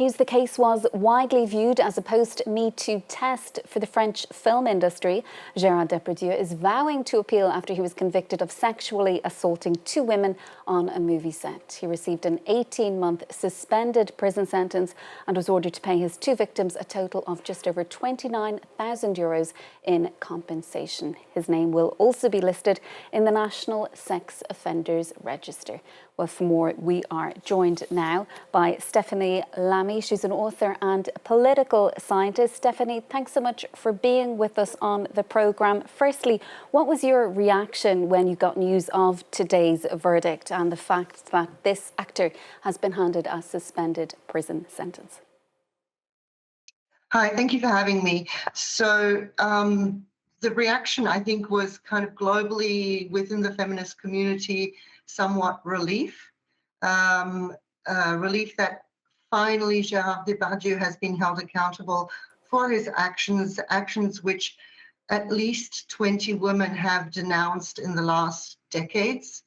The case was widely viewed as a post-MeToo test for the French film industry. Gérard Depardieu is vowing to appeal after he was convicted of sexually assaulting two women on a movie set. He received an 18-month suspended prison sentence and was ordered to pay his two victims a total of just over €29,000 in compensation. His name will also be listed in the National Sex Offenders Register. Well, for more, we are joined now by Stephanie Lamy. She's an author and political scientist. Stephanie, thanks so much for being with us on the programme. Firstly, what was your reaction when you got news of today's verdict and the fact that this actor has been handed a suspended prison sentence? Hi, thank you for having me. So the reaction, I think, was kind of globally within the feminist community, somewhat relief. Relief that finally Gérard Depardieu has been held accountable for his actions which at least 20 women have denounced in the last decades.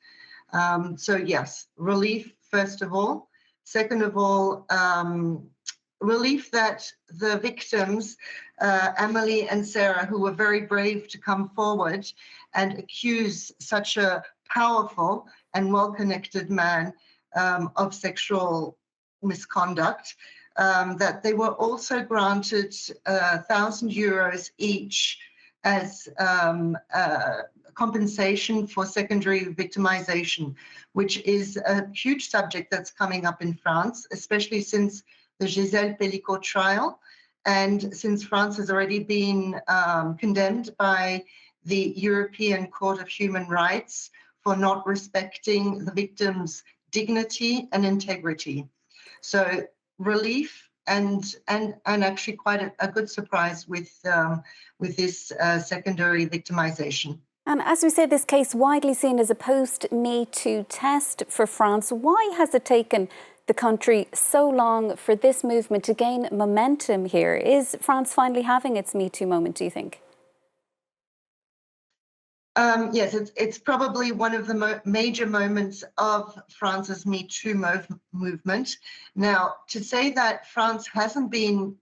So yes, relief, first of all. Second of all, relief that the victims, Amelie and Sarah, who were very brave to come forward and accuse such a powerful and well-connected man of sexual misconduct, that they were also granted €1,000 each as compensation for secondary victimization, which is a huge subject that's coming up in France, especially since the Gisèle Pelicot trial, and since France has already been condemned by the European Court of Human Rights for not respecting the victim's dignity and integrity. So relief and actually quite a good surprise with this secondary victimization. And as we say, this case widely seen as a post-MeToo test for France. Why has it taken the country so long for this movement to gain momentum here? Is France finally having its MeToo moment, do you think? Yes, it's probably one of the major moments of France's MeToo movement. Now, to say that France hasn't been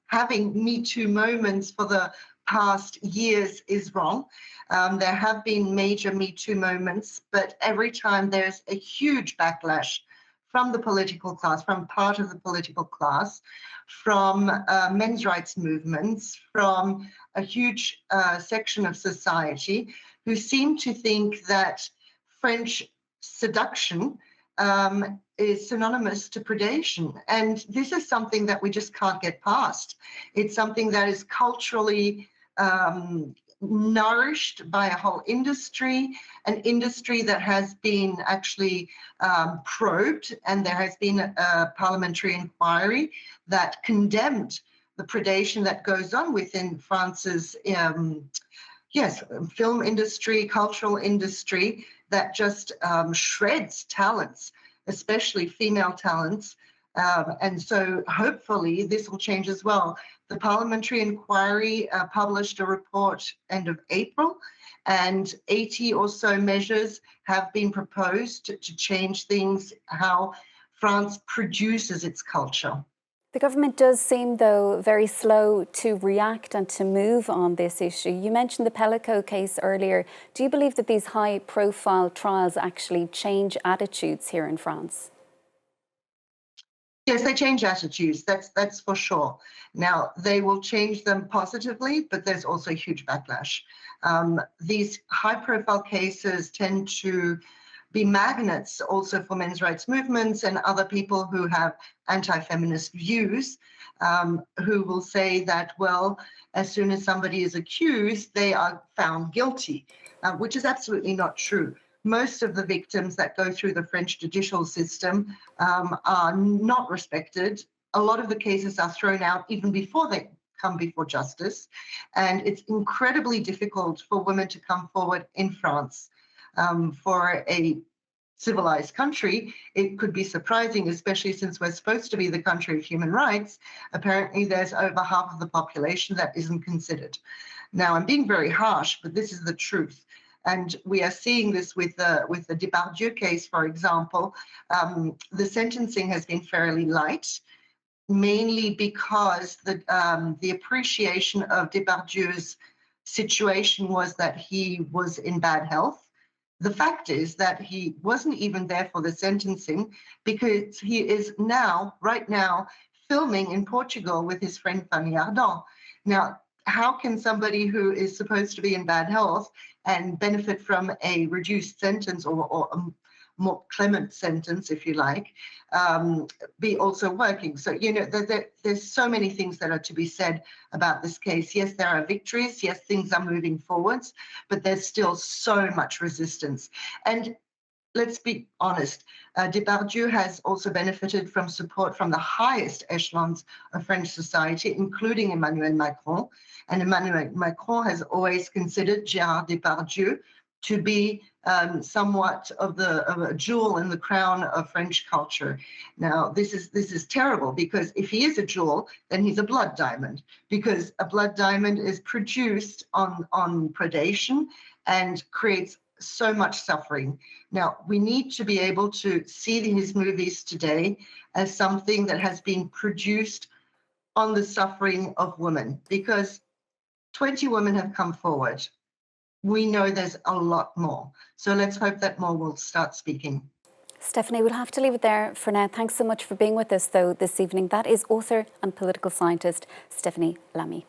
having MeToo moments for the past years is wrong. There have been major MeToo moments, but every time there's a huge backlash from the political class, from part of the political class, from men's rights movements, from a huge section of society who seem to think that French seduction is synonymous to predation. And this is something that we just can't get past. It's something that is culturally nourished by a whole industry, an industry that has been actually probed, and there has been a parliamentary inquiry that condemned the predation that goes on within France's film industry, cultural industry, that just shreds talents, especially female talents. And so hopefully this will change as well. The parliamentary inquiry published a report end of April, and 80 or so measures have been proposed to change things, how France produces its culture. The government does seem, though, very slow to react and to move on this issue. You mentioned the Pelicot case earlier. Do you believe that these high-profile trials actually change attitudes here in France? Yes, they change attitudes, that's for sure. Now, they will change them positively, but there's also a huge backlash. These high-profile cases tend to be magnets also for men's rights movements and other people who have anti-feminist views, who will say that, well, as soon as somebody is accused, they are found guilty, which is absolutely not true. Most of the victims that go through the French judicial system are not respected. A lot of the cases are thrown out even before they come before justice. And it's incredibly difficult for women to come forward in France. For a civilized country, it could be surprising, especially since we're supposed to be the country of human rights. Apparently, there's over half of the population that isn't considered. Now, I'm being very harsh, but this is the truth. And we are seeing this with the Depardieu case, for example. The sentencing has been fairly light. mainly because the appreciation of Depardieu's situation was that he was in bad health. The fact is that he wasn't even there for the sentencing because he is now, right now, filming in Portugal with his friend Fanny Ardant. Now, how can somebody who is supposed to be in bad health and benefit from a reduced sentence or a more clement sentence, if you like, be also working? So, you know, there's so many things that are to be said about this case. Yes, there are victories. Yes, things are moving forwards, but there's still so much resistance. And let's be honest, Depardieu has also benefited from support from the highest echelons of French society, including Emmanuel Macron. And Emmanuel Macron has always considered Gérard Depardieu to be somewhat of a jewel in the crown of French culture. Now, this is terrible, because if he is a jewel, then he's a blood diamond, because a blood diamond is produced on predation and creates so much suffering. Now, we need to be able to see his movies today as something that has been produced on the suffering of women, because 20 women have come forward. We know there's a lot more. So let's hope that more will start speaking. Stephanie, we'll have to leave it there for now. Thanks so much for being with us, though, this evening. That is author and political scientist Stephanie Lamy.